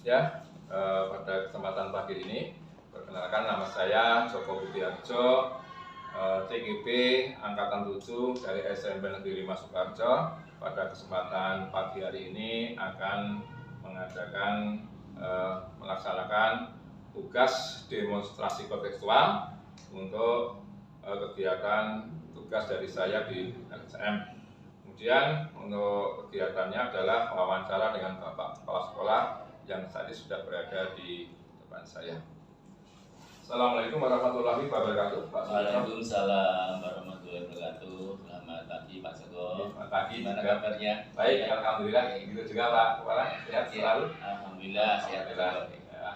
Ya, pada kesempatan pagi ini, perkenalkan nama saya Joko Budiarjo, CGP Angkatan 7 dari SMP Negeri 5 Sukoharjo. Pada kesempatan pagi hari ini akan mengadakan melaksanakan tugas demonstrasi kontekstual untuk kegiatan tugas dari saya di LSM. Kemudian untuk kegiatannya adalah wawancara dengan Bapak Kepala Sekolah yang saat ini sudah berada di depan saya. Assalamualaikum warahmatullahi wabarakatuh, Pak Suyoto. Waalaikumsalam warahmatullahi wabarakatuh. Selamat pagi Pak Joko. Selamat pagi. Gimana kabarnya? Baik, alhamdulillah. Gitu juga Pak Kepala, sehat selalu. Alhamdulillah sehat. Ya.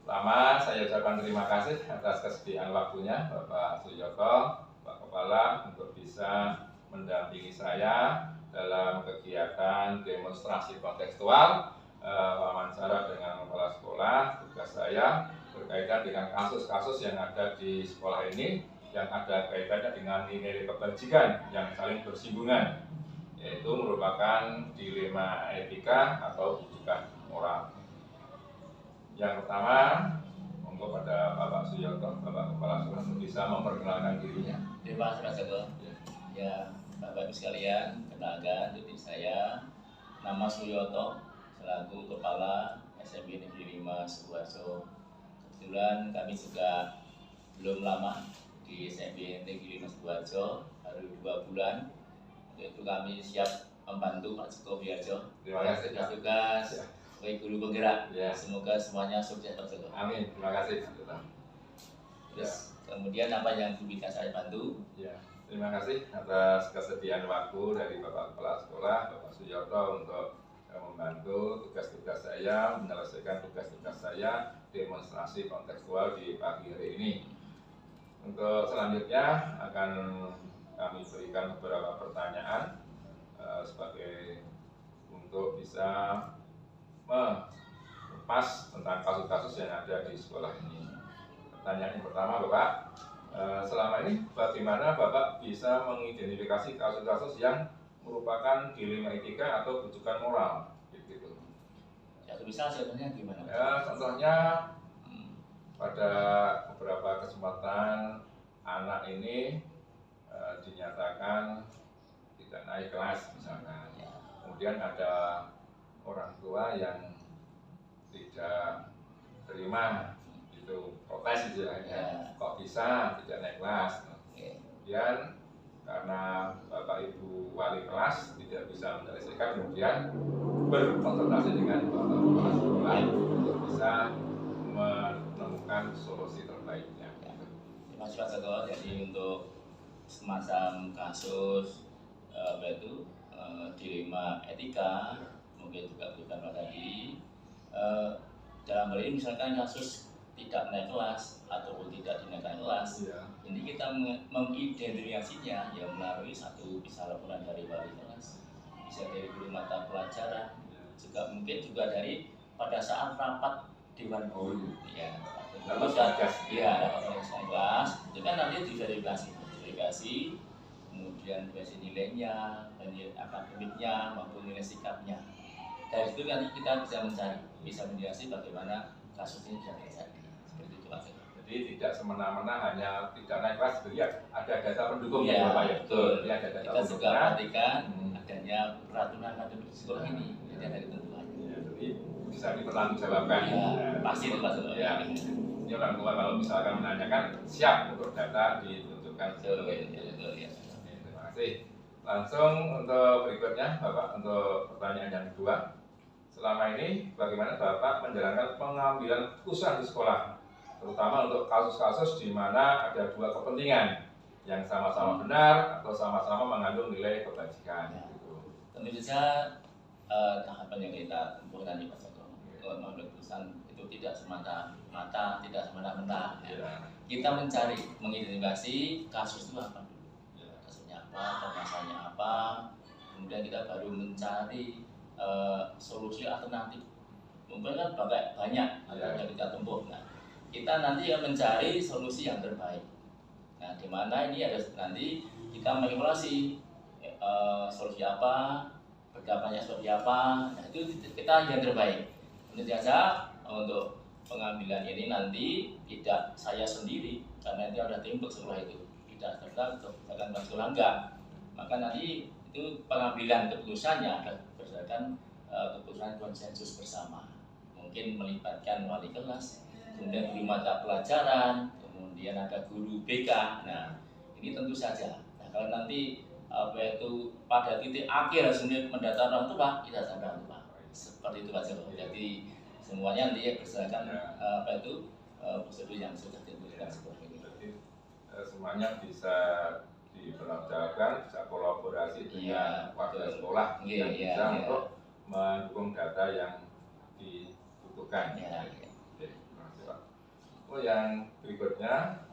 Pertama, saya ucapkan terima kasih atas kesediaan waktunya Bapak Suyoto, Pak Kepala, untuk bisa mendampingi saya dalam kegiatan demonstrasi kontekstual wawancara dengan kepala sekolah. Tugas saya berkaitan dengan kasus-kasus yang ada di sekolah ini yang ada kaitannya dengan nilai kebajikan yang saling bersinggungan, yaitu merupakan dilema etika atau rujukan moral. Yang pertama, monggo pada Bapak Suyoto, Bapak Kepala Sekolah, bisa memperkenalkan dirinya. Terima kasih Pak Joko. Ya, Bapak Ibu sekalian, kenalkan diri saya, nama Suyoto, selaku Kepala SMP Negeri 5 Sukoharjo. Kebetulan kami juga belum lama di SMP Negeri 5 Sukoharjo, baru 2 bulan. Untuk itu kami siap membantu Pak Joko Budiarjo. Terima kasih. Tugas sebagai guru penggerak. Ya. Semoga semuanya sukses Pak Joko. Amin. Terima kasih. Terus kemudian apa yang bisa saya bantu? Ya. Terima kasih atas kesediaan waktu dari Bapak Kepala Sekolah, Bapak Suyoto, untuk membantu tugas-tugas saya, menyelesaikan tugas-tugas saya demonstrasi kontekstual di pagi hari ini. Untuk selanjutnya akan kami berikan beberapa pertanyaan sebagai untuk bisa melepas tentang kasus-kasus yang ada di sekolah ini. Pertanyaan yang pertama, Bapak, selama ini bagaimana Bapak bisa mengidentifikasi kasus-kasus yang merupakan dilema etika atau rujukan moral? Gitu. Ya, bisa sebenarnya gimana? Ya, contohnya pada beberapa kesempatan anak ini dinyatakan tidak naik kelas misalkan. Kemudian ada orang tua yang tidak terima, itu protes gitu ya. Kok bisa tidak naik kelas? Kemudian karena Bapak Ibu wali kelas tidak bisa menyelesaikan, kemudian berkonsultasi dengan Bapak Kepala Sekolah untuk bisa menemukan solusi terbaiknya. Terima kasih Pak Joko. Jadi untuk semacam kasus dilema etika, mungkin juga bukan tadi, dalam hal ini misalkan kasus tidak naik kelas ataupun tidak dinaikkan kelas, ini kita mengidentifikasinya ya melalui satu, bisa laporan dari wali kelas, bisa dari guru mata pelajaran, juga mungkin juga dari pada saat rapat dewan guru, ya. Lalu rapat kelas, itu kan nanti diverifikasi, kemudian versi nilainya, nilai akademiknya maupun nilai sikapnya. Dari situ nanti kita bisa menilai bagaimana kasus ini bisa terjadi. Seperti itu Pak. Jadi tidak semena-mena hanya tidak naik kelas, ya ada data pendukung ya, Bapak ya. Betul. Jadi ada data kita juga perhatikan adanya peraturan akademik di sekolah ini, jadi ada ketentuannya. Ya, jadi bisa dipertanggungjawabkan. Ya, pasti itu Pak. Ya. Ini orang tua kalau misalkan menanyakan siap untuk data ditunjukkan. Betul, ya. Terima kasih. Langsung untuk berikutnya Bapak, untuk pertanyaan yang kedua. Selama ini bagaimana Bapak menjalankan pengambilan keputusan di sekolah, terutama untuk kasus-kasus di mana ada dua kepentingan yang sama-sama benar atau sama-sama mengandung nilai kebajikan? Ya. Tentu saja tahapan yang kita tempuh nanti Pak Joko, mengambil keputusan itu tidak semata-mata, tidak semena-mena. Ya. Kita mencari, mengidentifikasi kasus itu apa, kasusnya apa, permasalahannya apa, kemudian kita baru mencari solusi alternatif. Mungkin kan banyak yang kita tempuh. Nah, kita nanti akan mencari solusi yang terbaik. Nah, di mana ini ada nanti kita mengevaluasi solusi apa, pendapatnya seperti apa. Nah, itu kita yang terbaik. Ini saja untuk pengambilan ini nanti tidak saya sendiri, karena itu ada tim untuk sekolah itu, tidak serta kebijakan sekolah enggak. Maka nanti itu pengambilan keputusannya adalah berdasarkan keputusan konsensus bersama. Mungkin melibatkan wali kelas, kemudian guru mata pelajaran, kemudian ada guru BK. Nah, ini tentu saja. Nah, kalau nanti pada titik akhir hasilnya mendata orang tua, kita tanda orang tua. Seperti itu Pak Joko. Jadi semuanya nanti berdasarkan prosedur yang sudah ditentukan seperti ini. Jadi semuanya bisa dipertanggungjawabkan, bisa kolaborasi dengan warga sekolah yang bisa untuk mendukung data yang dibutuhkan. Oke, terima kasih Pak. Yang berikutnya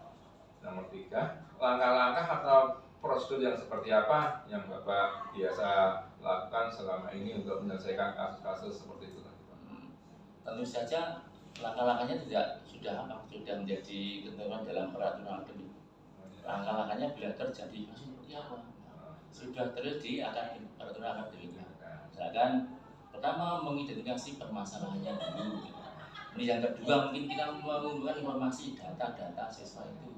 nomor 3, langkah-langkah atau prosedur yang seperti apa yang Bapak biasa lakukan selama ini untuk menyelesaikan kasus-kasus seperti itu tadi Pak? Tentu saja langkah-langkahnya sudah menjadi ketentuan dalam peraturan akademik. Langkah-langkahnya bila terjadi kasus seperti apa? Sudah terjadi akan peraturan akademik. Misalkan pertama mengidentifikasi permasalahannya dulu. Yang kedua mungkin kita mengumpulkan informasi data-data siswa itu.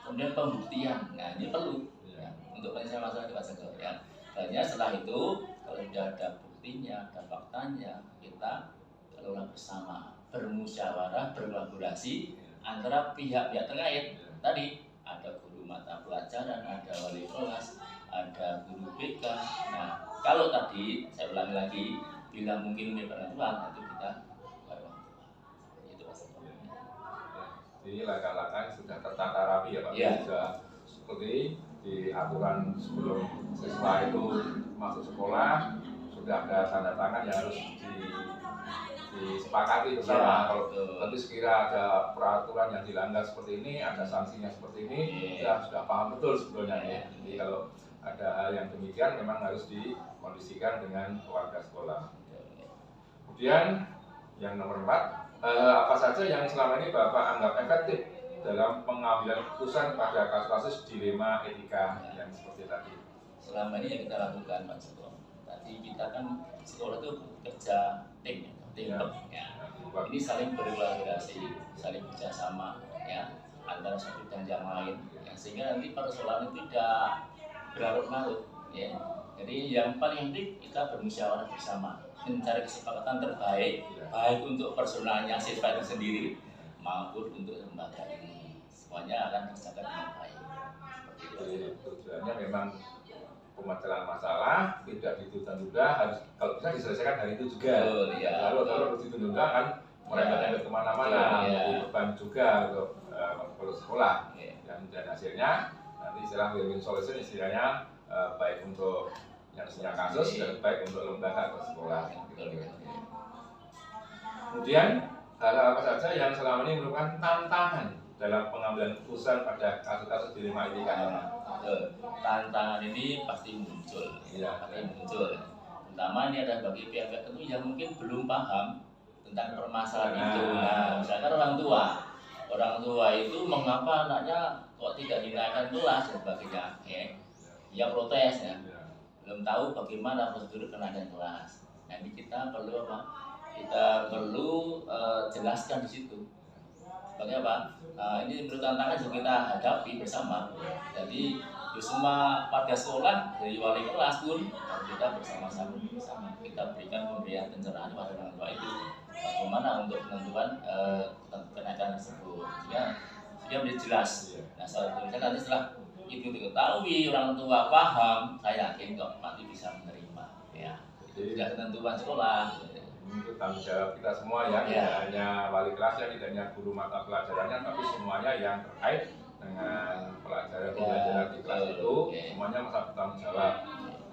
Kemudian pembuktian, nah ini perlu ya, untuk penyelesaian masalah Pak Joko ya. Selanjutnya setelah itu kalau sudah ada buktinya, ada faktanya, kita kelola bersama, bermusyawarah, berkolaborasi antara pihak-pihak terkait. Tadi ada guru mata pelajaran, ada wali kelas, ada guru BK. Nah, kalau tadi saya ulangi lagi, bila mungkin melibatkan orang tua, itu kita orang tua. Itu Pak Joko. Jadi langkah-langkah sudah tertata rapi ya Pak, sudah seperti di aturan sebelum siswa itu masuk sekolah, sudah ada tanda tangan yang harus disepakati bersama. Kalau nanti sekira ada peraturan yang dilanggar seperti ini, ada sanksinya seperti ini, ya sudah paham betul sebetulnya ya. Jadi kalau ada hal yang demikian memang harus dikondisikan dengan warga sekolah. Kemudian yang nomor 4, apa saja yang selama ini Bapak anggap efektif dalam pengambilan keputusan pada kasus-kasus dilema etika yang seperti tadi? Selama ini yang kita lakukan Pak Joko, tadi kita kan sekolah itu bekerja tim ya. Ini saling berkolaborasi, saling bekerjasama ya antara satu dan yang lain ya, sehingga nanti persoalan itu tidak berlarut-larut ya. Jadi yang paling penting kita bermusyawarah bersama, mencari kesepakatan terbaik, baik untuk personalnya siswa itu sendiri maupun untuk lembaga ini. Semuanya akan terjaga dengan baik. Jadi tujuannya memang pemecahan masalah tidak ditunda-tunda, harus kalau bisa diselesaikan hari itu juga. Lalu kalau ditunda kan merembet-rembet kemana-mana, jadi beban juga untuk sekolah. Dan hasilnya nanti istilah win-win solution istilahnya baik untuk yang sedang kasus dan baik untuk lembaga atau sekolah. Kemudian hal apa saja yang selama ini merupakan tantangan dalam pengambilan keputusan pada kasus-kasus dilema etika ini? Tantangan ini pasti muncul, pasti muncul. Pertama ini ada bagi pihak-pihak tertentu yang mungkin belum paham tentang permasalahan itu. Nah, misalkan orang tua itu mengapa anaknya kok tidak dinaikkan kelas dan sebagainya, ya protes ya. Belum tahu bagaimana prosedur kenaikan kelas. Nah ini kita perlu apa? Kita perlu jelaskan di situ. Sebagai apa? Ini perlu tantangan yang kita hadapi bersama. Jadi semua pada sekolah dari wali kelas pun kita bersama-sama kita berikan pemberian pencerahan pada orang tua itu bagaimana untuk penentuan kenaikan tersebut. Sehingga menjadi jelas. Nah selanjutnya nanti setelah itu diketahui orang tua paham, saya yakin kok nanti bisa menerima ya. Jadi tidak ketentuan sekolah. Itu tanggung jawab kita semua ya, tidak hanya wali kelasnya, tidak hanya guru mata pelajarannya, tapi semuanya yang terkait dengan pelajaran di kelas itu, semuanya masa bertanggung jawab.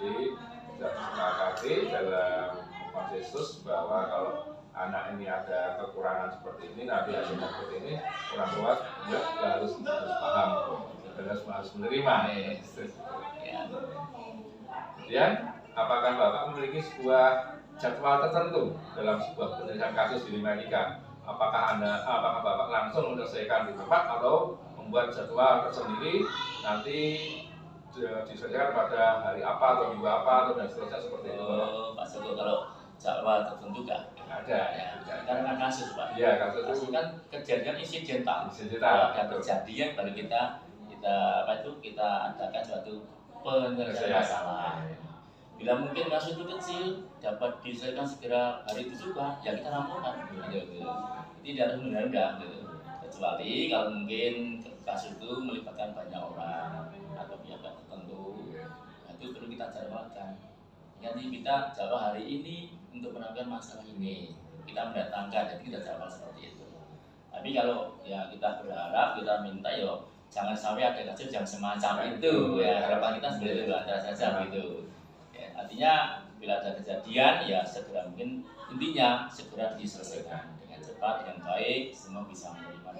Jadi sudah disepakati dalam konsensus bahwa kalau anak ini ada kekurangan seperti ini, nanti hasilnya seperti ini, orang tua juga harus paham dan harus menerima. Kemudian, apakah Bapak memiliki sebuah jadwal tertentu dalam sebuah penyelesaian kasus dilema etika? Apakah Bapak langsung menyelesaikan di tempat atau membuat jadwal tersendiri nanti diselesaikan pada hari apa atau minggu apa atau dan seterusnya seperti itu? Pak Joko, kalau jadwal tertentu kan ada. Ya, karena kasus Pak. Iya, kasus Kasus itu kan kejadian insidental. digital. Ada kejadian baru kita adakan suatu penyelesaian masalah. Bila mungkin kasus itu kecil dapat diselesaikan segera hari itu juga, ya kita rampungkan. Gitu. Tidak harus menunda, gitu. Kecuali kalau mungkin kasus itu melibatkan banyak orang atau pihak tertentu, nah itu perlu kita jadwalkan. Jadi kita jadwal hari ini untuk menangani masalah ini, kita mendatangkan, jadi kita jadwal seperti itu. Tapi kalau ya kita berharap, kita minta yo jangan sampai ada kasus yang semacam itu. Ya harapan kita seperti itu, ada saja gitu. Ya, artinya bila ada kejadian ya segera mungkin intinya segera diselesaikan dengan cepat, dengan baik, semua bisa menerima.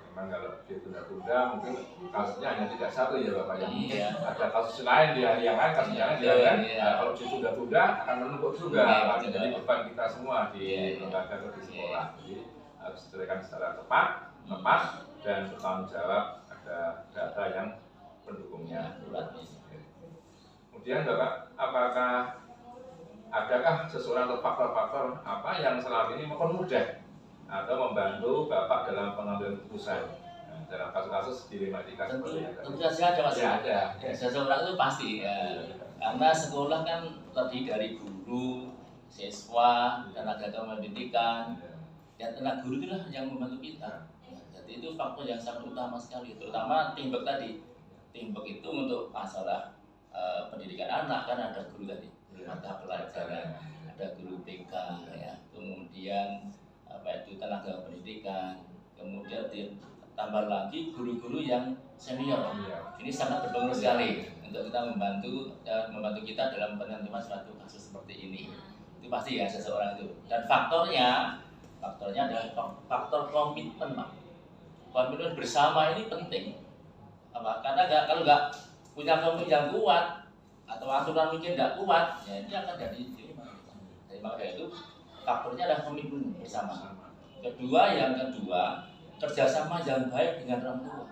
Memang kalau ditunda-tunda mungkin kasusnya hanya tidak satu ya Bapak ya. Iya. Ada kasus lain di hari yang lain, kasus yang lain di hari lain. Iya. Nah, kalau ditunda-tunda akan menumpuk juga, Iya, akan betul. menjadi beban kita semua di Iya. lembaga atau di sekolah. Jadi harus diselesaikan secara tepat, tepat dan bertanggung jawab. Ada data yang pendukungnya. Kemudian Bapak, adakah seseorang atau faktor-faktor apa yang selama ini mempermudah atau membantu Bapak dalam pengambilan keputusan dalam kasus-kasus dilematika seperti ini? Tentu saja ada Mas. Ya, ada. Seseorang itu pasti ya. Karena sekolah kan terdiri dari guru, siswa, tenaga pendidikan, dan tenaga guru itulah yang membantu kita. Jadi itu faktor yang sangat utama sekali, terutama teamwork tadi. Teamwork itu untuk masalah pendidikan anak kan ada guru tadi, mata pelajaran, ada guru TK, ya, kemudian tenaga pendidikan, kemudian tambah lagi guru-guru yang senior. Ini sangat berpengaruh sekali untuk kita membantu kita dalam penentuan suatu kasus seperti ini. Itu pasti ya seseorang itu. Dan faktornya adalah faktor komitmen, Pak. Komitmen bersama ini penting. Karena kalau nggak punya komitmen yang kuat atau aturan mungkin nggak kuat, ya ini akan jadi maka itu faktornya adalah komitmen bersama. Yang kedua, kerjasama yang baik dengan orang tua.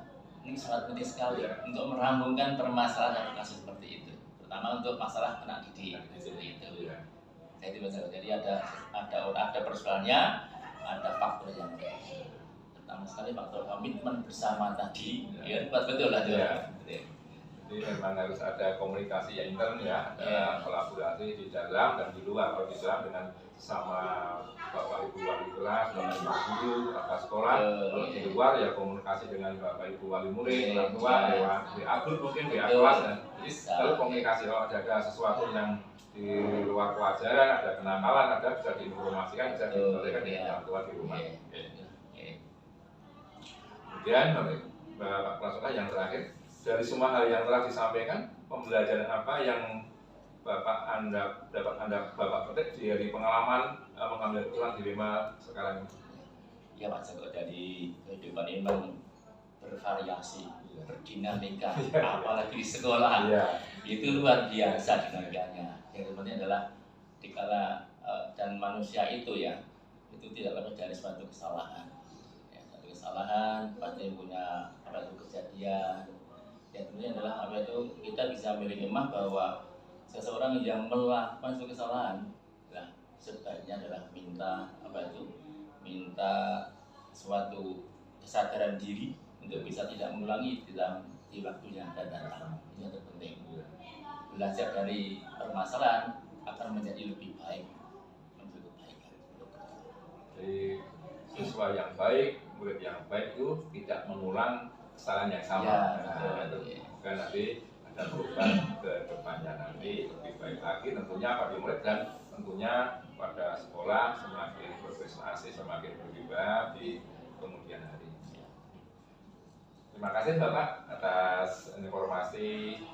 Ini sangat penting sekali untuk merampungkan permasalahan kasus seperti itu, terutama untuk masalah anak didik seperti itu. Jadi ada persoalannya, ada faktor yang baik. Pertama sekali faktor komitmen bersama tadi, ya betul lah itu. Jadi memang harus ada komunikasi yang intern ya, ada kolaborasi di dalam dan di luar. Kalau di dalam dengan sama Bapak Ibu wali kelas, Bapak Ibu guru, Bapak sekolah. Kalau di luar ya komunikasi dengan Bapak Ibu wali murid, orang tua, lewat WA group mungkin WA kelas dan lalu komunikasi kalau ada sesuatu yang di luar kewajaran, ada kenakalan, ada bisa diinformasikan, bisa disampaikan dengan orang tua di rumah. Kemudian Bapak Kepala yang terakhir, dari semua hal yang telah disampaikan, pembelajaran apa yang dapat Bapak petik dari pengalaman mengambil keputusan dilema sekarang ini? Ya Pak Joko, dari kehidupan ini memang bervariasi, berdinamika, apalagi di sekolah itu luar biasa dinamikanya. Yang penting adalah dikala dan manusia itu ya, itu tidak lepas dari suatu kesalahan. Ya, suatu kesalahan pasti punya kejadian. Yang tentunya adalah kita bisa memiliki hikmah bahwa seseorang yang melakukan suatu kesalahan, nah, sebaiknya adalah minta suatu kesadaran diri untuk bisa tidak mengulangi di waktu yang akan datang. Ini yang terpenting. Belajar dari permasalahan akan menjadi lebih baik, untuk kebaikan. Jadi siswa yang baik, murid yang baik itu tidak mengulang kesalahan yang sama. Bukan nanti ada perubahan ke depannya, nanti lebih baik lagi tentunya pada murid dan tentunya pada sekolah semakin berprestasi, semakin berkibar di kemudian hari. Terima kasih Bapak atas informasi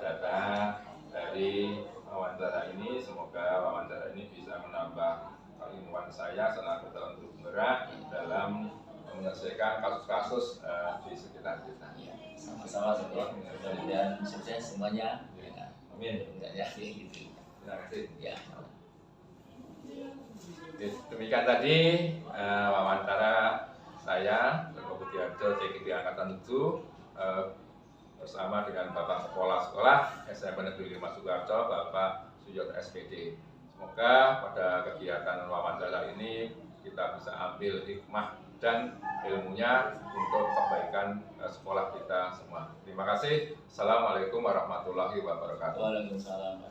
data dari wawancara ini. Semoga wawancara ini bisa menambah keilmuan saya selaku dalam bergerak dalam menyelesaikan kasus-kasus di sekitar kita. Sama-sama, mudah-mudahan sukses semuanya. Amin. Ya, gitu. Terima kasih. Ya. Demikian tadi wawancara saya Joko Budiarjo, JKT Angkatan 7 bersama dengan Bapak Kepala Sekolah SMP Negeri 5 Sukoharjo, Bapak Suyoto SPD. Semoga pada kegiatan wawancara ini kita bisa ambil hikmah dan ilmunya untuk kebaikan sekolah kita semua. Terima kasih. Assalamualaikum warahmatullahi wabarakatuh. Waalaikumsalam.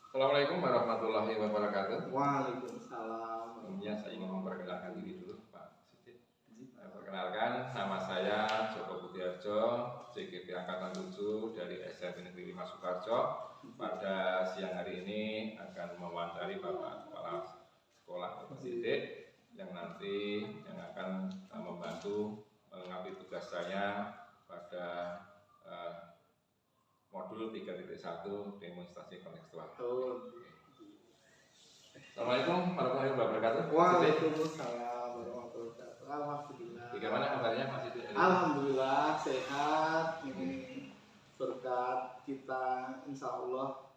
Assalamualaikum warahmatullahi wabarakatuh. Waalaikumsalam. Sebelumnya saya ingin memperkenalkan diri dulu, Pak Siti. Perkenalkan, nama saya Joko Budiarjo, CGP Angkatan 7 dari SMP Negeri 5 Sukarjo. Pada siang hari ini akan mewawancari Bapak Kepala Sekolah Bapak Siti yang nanti akan membantu melengkapi tugas saya pada modul 3.1 demonstrasi kontekstual. Assalamualaikum warahmatullahi wabarakatuh. Waalaikumsalam warahmatullahi wabarakatuh. Alhamdulillah. Bagaimana kabarnya Mas Siti? Alhamdulillah sehat. Ini berkat kita insya Allah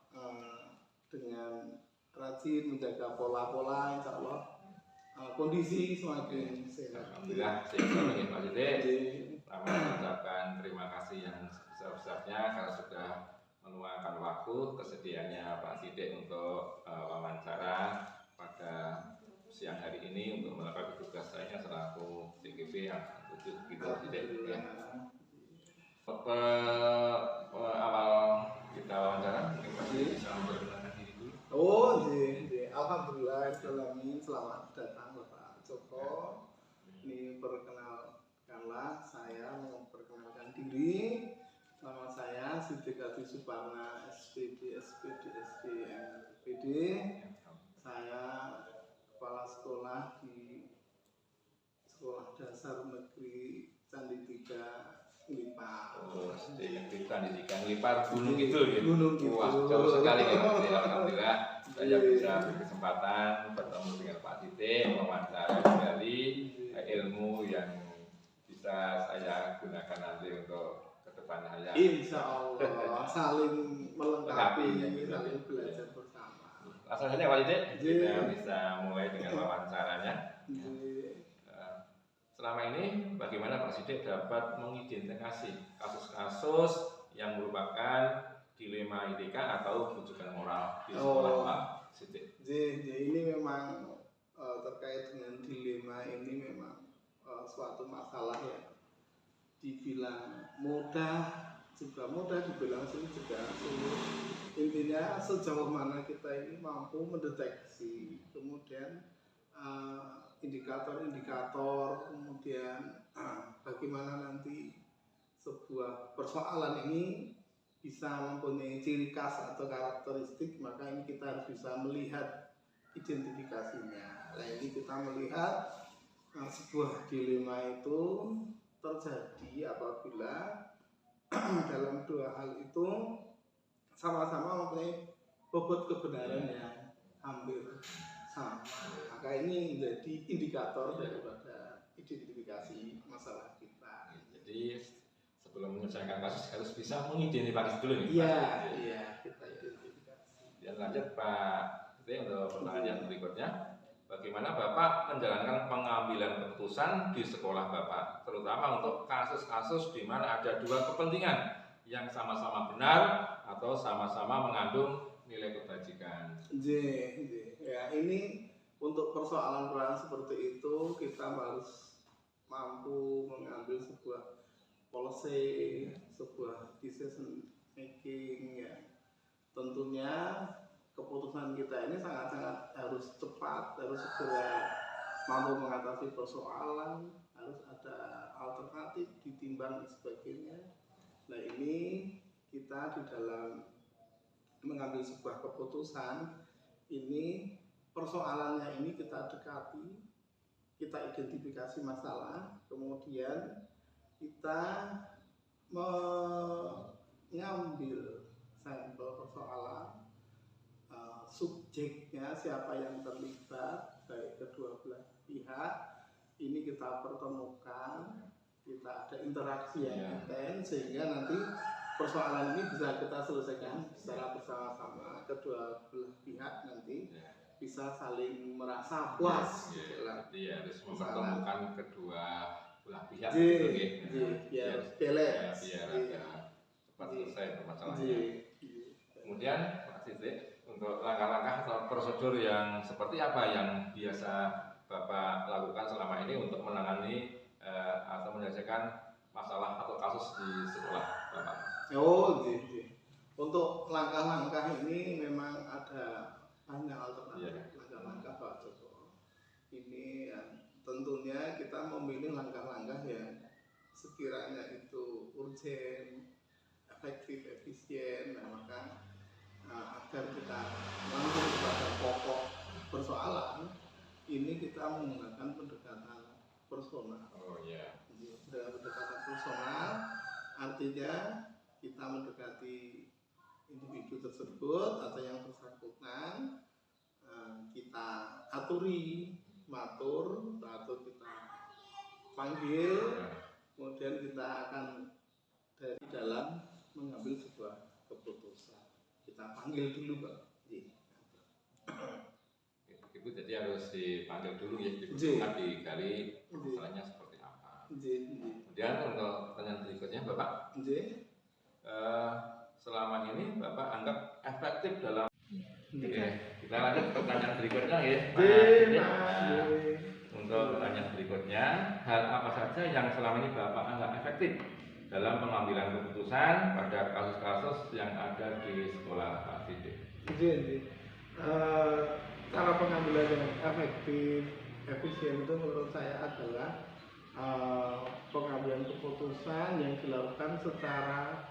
dengan rajin menjaga pola-pola, insya Allah kondisi semakin sehat. Alhamdulillah sehat selalu Pak Siti. Pertama mengucapkan terima kasih yang sebesar-besarnya karena sudah meluangkan waktu kesediaannya Pak Sidik untuk wawancara pada siang hari ini untuk melengkapi tugas saya selaku CGP yang 7 gitu Sidik. Awal kita wawancara mungkin Pak Sidik bisa memperkenalkan diri dulu. Oh, alhamdulillah, selamat datang Bapak Joko. Ini perkenalkanlah, saya memperkenalkan diri. Nama saya Sidik Adi Suparna, SPD, MPD. Saya kepala sekolah di Sekolah Dasar Negeri Candi 3 Ngelipar. Oh, SD Negeri Candi 3 Ngelipar Gunung Kidul ya? Gunung Kidul. Wah, jauh sekali ya Pak Sidik. Alhamdulillah saya bisa berkesempatan bertemu dengan Pak Sidik, mewawancara kembali ilmu yang bisa saya gunakan nanti untuk kedepannya. Insya Allah saling melengkapi, saling belajar bersama. Langsung saja Pak Sidik, kita bisa mulai dengan wawancaranya. Selama ini bagaimana Pak Sidik dapat mengidentifikasi kasus-kasus yang merupakan dilema etika atau rujukan moral di sekolah Pak Sidik? Ini memang terkait dengan dilema ini memang suatu masalah yang dibilang mudah juga mudah, dibilang sulit juga sulit. Intinya sejauh mana kita ini mampu mendeteksi, kemudian indikator-indikator, kemudian bagaimana nanti sebuah persoalan ini bisa mempunyai ciri khas atau karakteristik, maka ini kita harus bisa melihat identifikasinya. Nah, ini kita melihat sebuah dilema itu terjadi apabila dalam dua hal itu sama-sama mempunyai bobot kebenaran yang hampir sama. Maka ini menjadi indikator daripada identifikasi masalah kita. Jadi sebelum menyelesaikan kasus harus bisa mengidentifikasi dulu nih. Iya, kita identifikasi. Dan lanjut Pak Sidik untuk pertanyaan yang berikutnya. Bagaimana Bapak menjalankan pengambilan keputusan di sekolah Bapak, terutama untuk kasus-kasus di mana ada dua kepentingan yang sama-sama benar atau sama-sama mengandung nilai kebajikan? Ya, ini untuk persoalan seperti itu kita harus mampu mengambil sebuah policy, sebuah decision making ya. Tentunya keputusan kita ini sangat-sangat harus cepat, harus segera mampu mengatasi persoalan, harus ada alternatif, ditimbang dan sebagainya. Nah, ini kita di dalam mengambil sebuah keputusan ini, persoalannya ini kita dekati, kita identifikasi masalah, kemudian kita mengambil sampel persoalan, subjeknya siapa yang terlibat, baik kedua belah pihak, ini kita pertemukan, kita ada interaksi yang intens sehingga nanti persoalan ini bisa kita selesaikan secara bersama-sama, kedua belah pihak nanti bisa saling merasa puas. Jadi harus mempertemukan kedua belah pihak. Biar biar cepat selesai permasalahannya. Kemudian Pak Sidik, untuk langkah-langkah atau prosedur yang seperti apa yang biasa Bapak lakukan selama ini untuk menangani atau menyelesaikan masalah atau kasus di sekolah Bapak? Oh, gitu. Untuk langkah-langkah ini memang ada banyak alternatif langkah-langkah Pak Joko. Ini tentunya kita memilih langkah-langkah yang sekiranya itu urgen, efektif, efisien, maka agar kita langsung kepada pokok persoalan ini kita menggunakan pendekatan personal. Oh ya. Dengan pendekatan personal artinya kita mendekati individu tersebut atau yang bersangkutan, kita aturi, matur atau kita panggil, kemudian kita akan dari dalam mengambil sebuah keputusan. Kita panggil dulu Pak. Ibu jadi harus dipanggil dulu ya, dibutuhkan digali masalahnya seperti apa. Kemudian untuk pertanyaan berikutnya Bapak, selama ini Bapak anggap efektif dalam kita lanjut ke pertanyaan berikutnya ya. Untuk pertanyaan berikutnya, hal apa saja yang selama ini Bapak anggap efektif dalam pengambilan keputusan pada kasus-kasus yang ada di sekolah Pak Sidik? Cara pengambilan yang efektif, efisien itu menurut saya adalah pengambilan keputusan yang dilakukan secara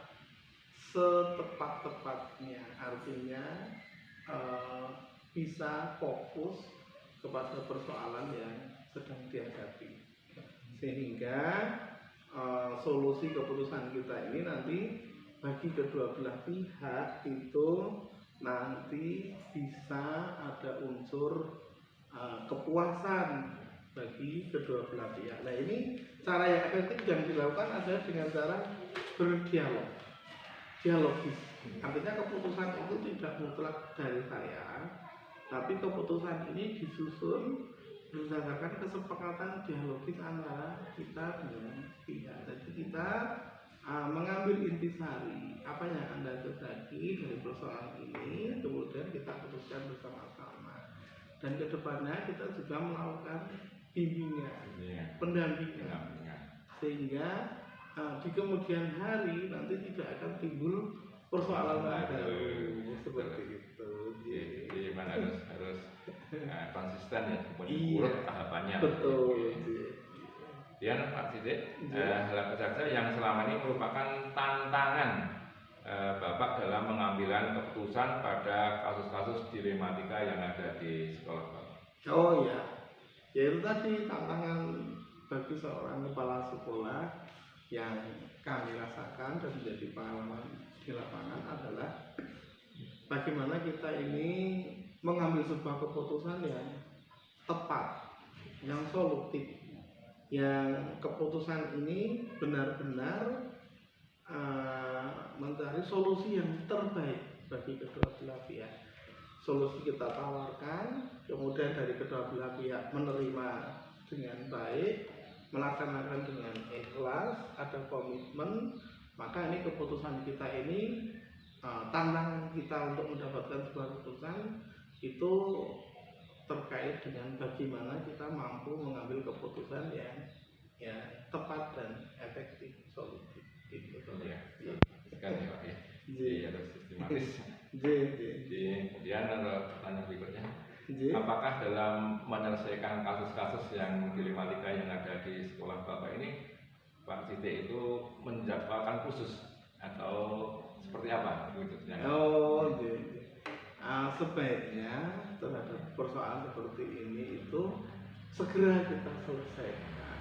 setepat-tepatnya, artinya bisa fokus kepada persoalan yang sedang dihadapi, sehingga solusi keputusan kita ini nanti bagi kedua belah pihak itu nanti bisa ada unsur kepuasan bagi kedua belah pihak. Nah, ini cara yang efektif yang dilakukan adalah dengan cara berdialog, dialogis. Artinya keputusan itu tidak mutlak dari saya, tapi keputusan ini disusun berdasarkan kesepakatan dialogis antara kita dengan pihak. Jadi kita mengambil intisari apa yang Anda kehendaki dari persoalan ini, kemudian kita putuskan bersama-sama. Dan kedepannya kita juga melakukan bimbingan, pendampingan, sehingga di kemudian hari nanti tidak akan timbul persoalan baru seperti itu. Jadi memang harus konsisten ya, urut tahapannya. Betul. Kemudian Pak Sidik, hal apa saja yang selama ini merupakan tantangan Bapak dalam pengambilan keputusan pada kasus-kasus dilematika yang ada di sekolah Bapak? Oh ya, itu tadi tantangan bagi seorang kepala sekolah yang kami rasakan dan menjadi pengalaman di lapangan adalah bagaimana kita ini mengambil sebuah keputusan yang tepat, yang solutif, yang keputusan ini benar-benar mencari solusi yang terbaik bagi kedua belah pihak. Solusi kita tawarkan, kemudian dari kedua belah pihak menerima dengan baik, melaksanakan dengan ikhlas, ada komitmen, maka ini keputusan kita ini, tantangan kita untuk mendapatkan sebuah keputusan itu terkait dengan bagaimana kita mampu mengambil keputusan yang tepat dan efektif, solutif. Gitu. Ya, sekali Pak ya. Jadi harus sistematis. Kemudian untuk pertanyaan berikutnya, apakah dalam menyelesaikan kasus-kasus yang dilematika yang ada di sekolah Bapak ini, Pak Sidik itu menjadwalkan khusus atau seperti apa? Sebaiknya terhadap persoalan seperti ini itu segera kita selesaikan.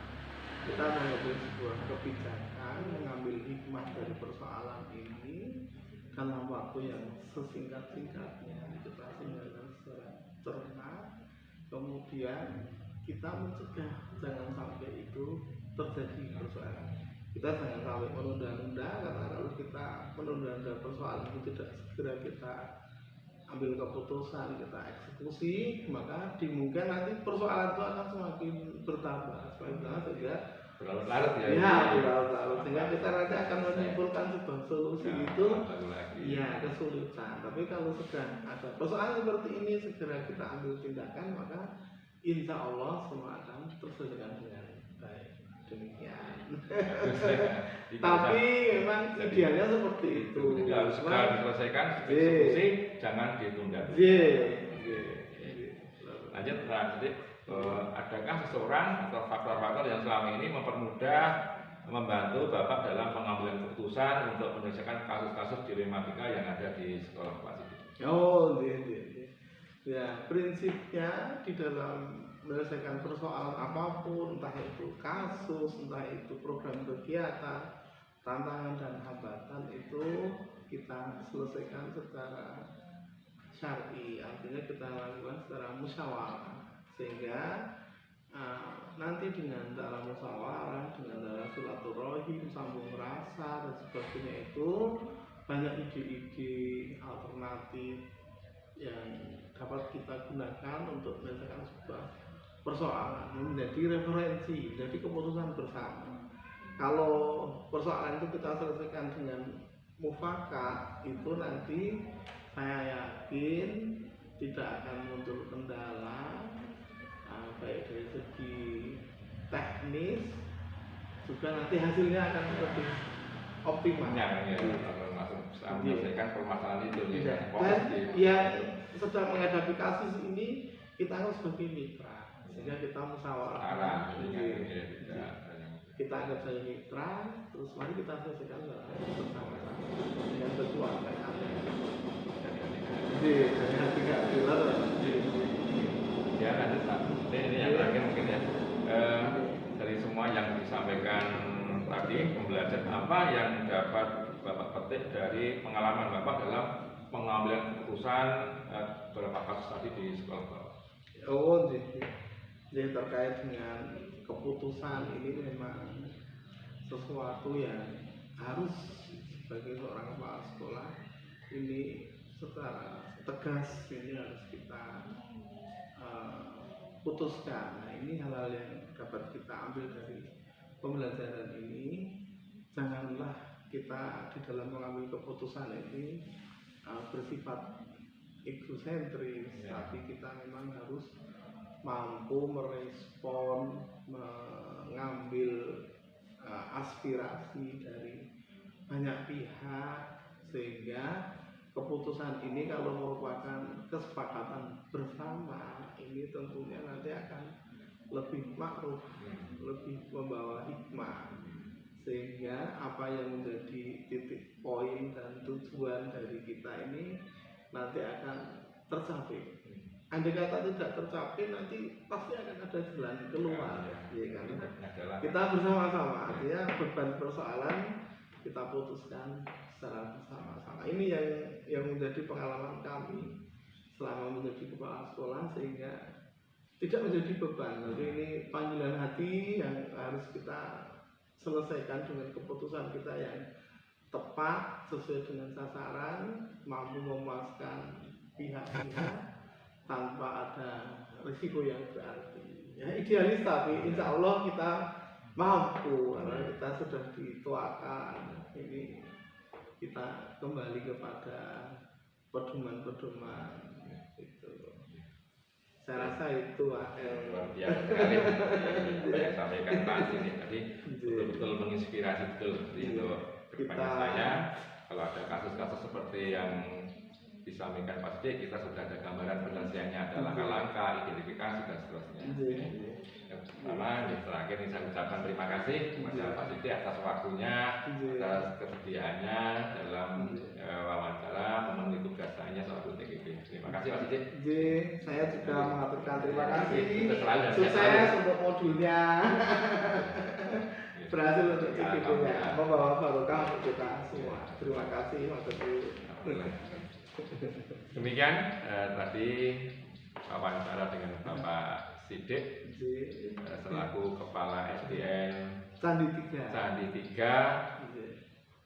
Kita mengambil sebuah kebijakan, mengambil hikmah dari persoalan ini dalam waktu yang sesingkat-singkatnya, kita selesaikan secara cermat. Kemudian kita mencegah jangan sampai itu terjadi persoalan. Kita jangan sampai menunda-nunda, karena kalau kita menunda-nunda persoalan itu tidak segera kita ambil keputusan, kita eksekusi, maka dimungkinkan nanti persoalan itu akan semakin bertambah sehingga berlarut-larut ya. Ya, berlarut-larut. Sehingga kita nanti akan menyimpulkan sebuah solusi itu ya kesulitan. Tapi kalau sudah ada persoalan seperti ini segera kita ambil tindakan, maka insya Allah semua akan terselesaikan dengan baik. Demikian. Tapi memang idealnya seperti itu. Jadi harus segera diselesaikan, eksekusi, jangan ditunda. Lanjut, jadi adakah seseorang atau faktor-faktor yang selama ini mempermudah membantu Bapak dalam pengambilan keputusan untuk menyelesaikan kasus-kasus dilematika yang ada di sekolah Pak Sidik? Oh, ya prinsipnya di dalam menyelesaikan persoalan apapun, entah itu kasus, entah itu program kegiatan, tantangan dan hambatan, itu kita selesaikan secara syar'i, artinya kita lakukan secara musyawarah, sehingga nanti dengan cara musyawarah, dengan cara silaturahim, sambung rasa dan sebagainya, itu banyak ide-ide alternatif yang dapat kita gunakan untuk menyelesaikan sebuah persoalan, menjadi referensi, menjadi keputusan bersama. Kalau persoalan itu kita selesaikan dengan mufakat, itu nanti saya yakin tidak akan muncul kendala, baik dari segi teknis juga nanti hasilnya akan lebih optimal. Ya, langsung menyelesaikan permasalahan itu. Dan ya sedang menghadapi kasus ini kita harus sebagai mitra, sehingga kita musyawarah. Kita anggap saya mitra, terus mari kita selesaikan bersama-sama dengan kekeluargaan. Jadi hati nggak bilang. Ya, lanjut Pak. Ini yang terakhir mungkin ya. Dari semua yang disampaikan tadi, pembelajaran apa yang dapat Bapak petik dari pengalaman Bapak dalam pengambilan keputusan beberapa kasus tadi di sekolah Bapak? Oh, jadi terkait dengan keputusan ini memang sesuatu yang harus sebagai seorang kepala sekolah ini secara tegas ini harus kita putuskan. Nah, ini hal-hal yang dapat kita ambil dari pembelajaran ini. Janganlah kita di dalam mengambil keputusan ini bersifat egosentris, tapi kita memang harus mampu merespon, mengambil aspirasi dari banyak pihak, sehingga keputusan ini kalau merupakan kesepakatan bersama, ini tentunya nanti akan lebih makruh, lebih membawa hikmah, sehingga apa yang menjadi titik poin dan tujuan dari kita ini nanti akan tercapai. Andai kata tidak tercapai, nanti pasti akan ada jalan keluar, ya kan? Kita bersama-sama, artinya beban persoalan kita putuskan secara bersama-sama. Ini yang menjadi pengalaman kami selama menjadi kepala sekolah, sehingga tidak menjadi beban. Jadi ini panggilan hati yang harus kita selesaikan dengan keputusan kita yang tepat, sesuai dengan sasaran, mampu memuaskan pihak-pihak tanpa ada risiko yang berarti. Ya, idealis, tapi insya Allah kita mampu, karena kita sudah dituakan. Ini kita kembali kepada pedoman-pedoman itu. Saya rasa itu luar biasa sekali apa yang sampaikan Pak ini tadi, betul-betul menginspirasi betul untuk kedepannya saya. Kalau ada kasus-kasus seperti yang disampaikan Pak Sidik, kita sudah ada gambaran penyelesaiannya, ada langkah-langkah, identifikasi dan seterusnya. Yang pertama, yang terakhir ini saya ucapkan terima kasih kepada Pak Sidik atas waktunya, atas kesediaannya dalam wawancara memenuhi tugas saya selaku TGP. Terima kasih Pak Sidik. Saya juga mengaturkan terima kasih. Sukses untuk modulnya. Berhasil untuk TGP-nya, membawa barokah untuk kita semua. Terima kasih Mas Teguh. Demikian tadi wawancara dengan Bapak Sidik selaku Kepala SDN Candi 3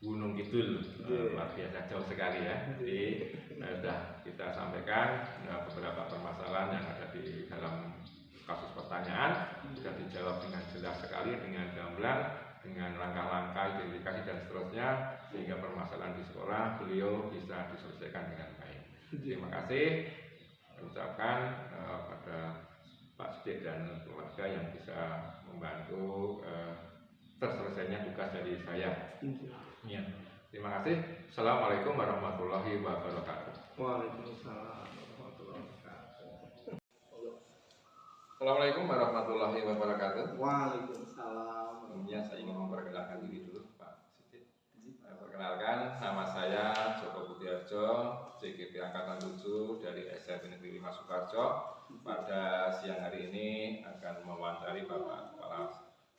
Gunung Kidul. Luar biasa, jauh sekali ya. Jadi sudah kita sampaikan beberapa permasalahan yang ada di dalam kasus pertanyaan, sudah dijawab dengan jelas sekali, dengan gamblang. dengan langkah-langkah identifikasi dan seterusnya, sehingga permasalahan di sekolah beliau bisa diselesaikan dengan baik. Terima kasih ucapkan pada Pak Sidik dan keluarga yang bisa membantu terselesainya tugas dari saya. Ya. Terima kasih. Assalamualaikum warahmatullahi wabarakatuh. Waalaikumsalam warahmatullahi wabarakatuh. Assalamualaikum warahmatullahi wabarakatuh. Waalaikumsalam. Sebelumnya saya ingin memperkenalkan diri dulu, Pak Sidik. Perkenalkan, nama saya Joko Butiarjo, JGP Angkatan 7 dari SMP Negeri 5 Sukarjo. Pada siang hari ini akan mewawancari Bapak Kepala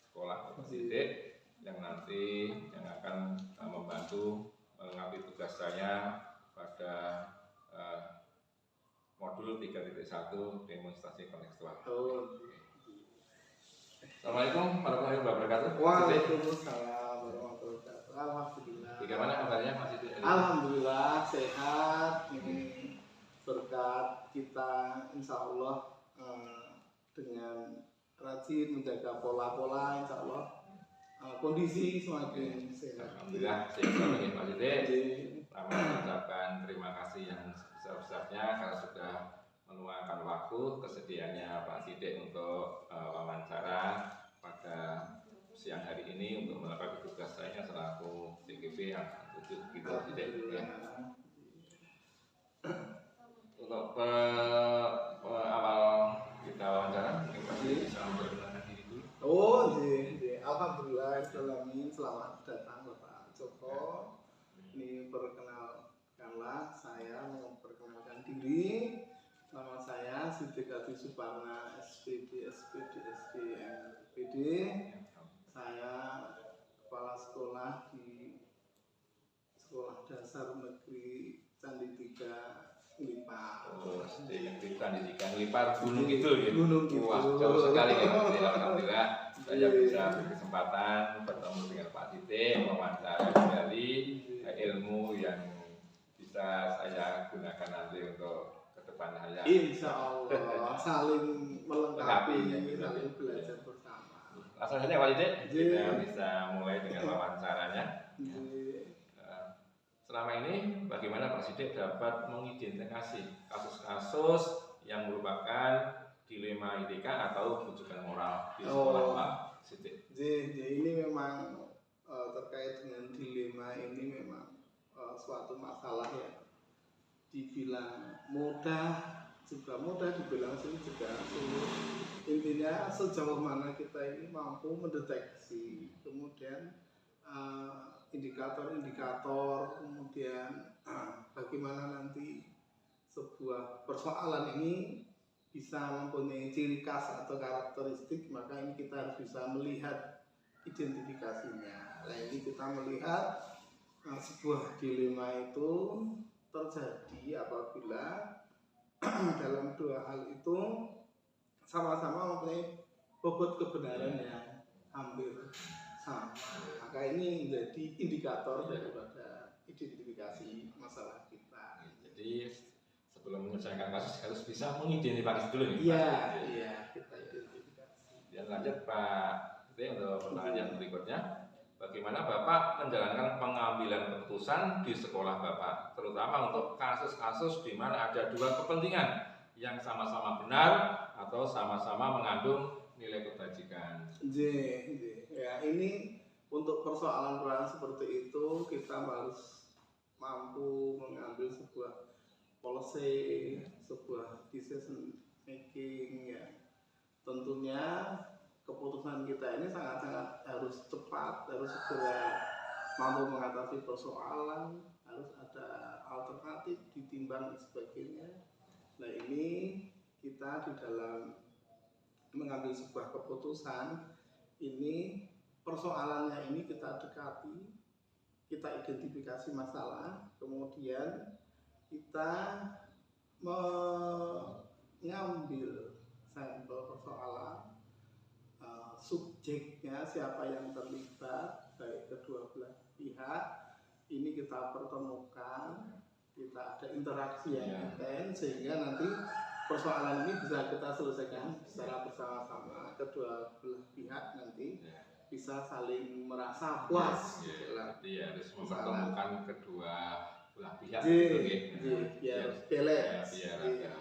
Sekolah Bapak Sidik yang nanti yang akan membantu mengabdi tugas saya pada modul 3.1 demonstrasi kontekstual. Assalamualaikum warahmatullahi wabarakatuh. Waalaikumsalam warahmatullahi wabarakatuh. Alhamdulillah. Bagaimana kabarnya Mas Sidik? Alhamdulillah sehat. Ini berkat kita insya Allah dengan rajin menjaga pola-pola, insya Allah kondisi semakin sehat. Alhamdulillah sehat selalu ya Pak Sidik. Pertama mengucapkan terima kasih yang sebesar-besarnya karena sudah meluangkan waktu kesediaannya Pak Sidik untuk wawancara pada siang hari ini untuk melakukan tugas saya selaku CGP Angkatan 7 gitu Sidik ya. Untuk awal kita wawancara mungkin Pak Sidik bisa memperkenalkan diri dulu. Alhamdulillah, selamat datang Bapak Joko. Ini perkenalkanlah, saya memperkenalkan diri. Nama saya Sidik Adi Suparna, SPD, SPD. Saya kepala sekolah di Sekolah Dasar Negeri Candi 3 Ngelipar. Oh, SD Negeri Candi 3 Ngelipar Gunung Kidul ya. Gunung Kidul. Wah, jauh sekali ya. Alhamdulillah saya bisa berkesempatan bertemu dengan Pak Sidik, mewawancara kembali ilmu yang bisa saya gunakan nanti untuk ke depan saya. Insya Allah saling melengkapi, Ya, saling belajar bersama. Langsung saja Pak Sidik, kita bisa mulai dengan wawancaranya. Selama ini bagaimana Pak Sidik dapat mengidentifikasi kasus-kasus yang merupakan dilema etika atau rujukan moral di sekolah Pak Sidik? Ini memang terkait dengan dilema ini memang suatu masalah yang dibilang mudah juga mudah, dibilang sulit juga sulit. Intinya sejauh mana kita ini mampu mendeteksi, kemudian indikator-indikator, kemudian bagaimana nanti sebuah persoalan ini bisa mempunyai ciri khas atau karakteristik, maka ini kita harus bisa melihat identifikasinya. Nah, ini kita melihat sebuah dilema itu terjadi apabila dalam dua hal itu sama-sama mempunyai bobot kebenaran yang hampir sama. Maka ini menjadi indikator daripada identifikasi masalah kita. Jadi sebelum menyelesaikan kasus harus bisa mengidentifikasi dulu nih. Iya, kita identifikasi. Dan lanjut Pak Sidik untuk pertanyaan yang berikutnya. Bagaimana Bapak menjalankan pengambilan keputusan di sekolah Bapak, terutama untuk kasus-kasus di mana ada dua kepentingan yang sama-sama benar atau sama-sama mengandung nilai kebajikan? Ya, ini untuk persoalan-persoalan seperti itu kita harus mampu mengambil sebuah policy, sebuah decision making ya. Tentunya keputusan kita ini sangat-sangat harus cepat, harus segera mampu mengatasi persoalan, harus ada alternatif ditimbang dan sebagainya. Nah, ini kita di dalam mengambil sebuah keputusan ini, persoalannya ini kita dekati, kita identifikasi masalah, kemudian kita mengambil sampel persoalan, subjeknya siapa yang terlibat, baik kedua belah pihak, ini kita pertemukan, kita ada interaksi yang intens sehingga nanti persoalan ini bisa kita selesaikan secara bersama-sama kedua belah pihak nanti bisa saling merasa puas Iya, gitu lah. jadi harus mempertemukan kedua belah pihak J, gitu nggih. biar Biar balance. ada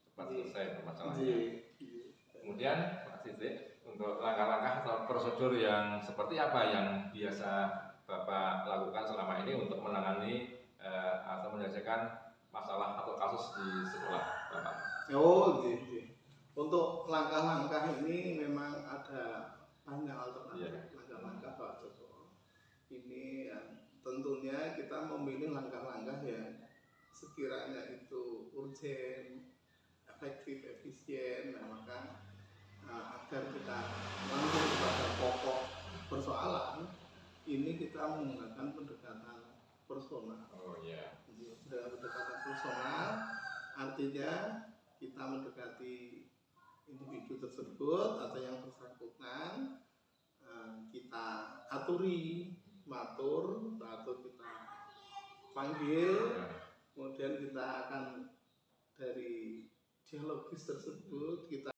cepat J. selesai J. permasalahannya. Kemudian Pak Sidik, untuk langkah-langkah atau prosedur yang seperti apa yang biasa Bapak lakukan selama ini untuk menangani atau menyelesaikan masalah atau kasus di sekolah Bapak? Oh, gitu. Untuk langkah-langkah ini memang ada banyak alternatif langkah-langkah Pak Joko. Ini yang tentunya kita memilih langkah-langkah yang sekiranya itu urgent, efektif, efisien, nah maka agar kita langsung kepada pokok persoalan, ini kita menggunakan pendekatan personal. Oh iya. Dengan pendekatan personal, artinya kita mendekati individu tersebut atau yang bersangkutan, kita aturi, matur, atau kita panggil, kemudian kita akan dari dialogis tersebut kita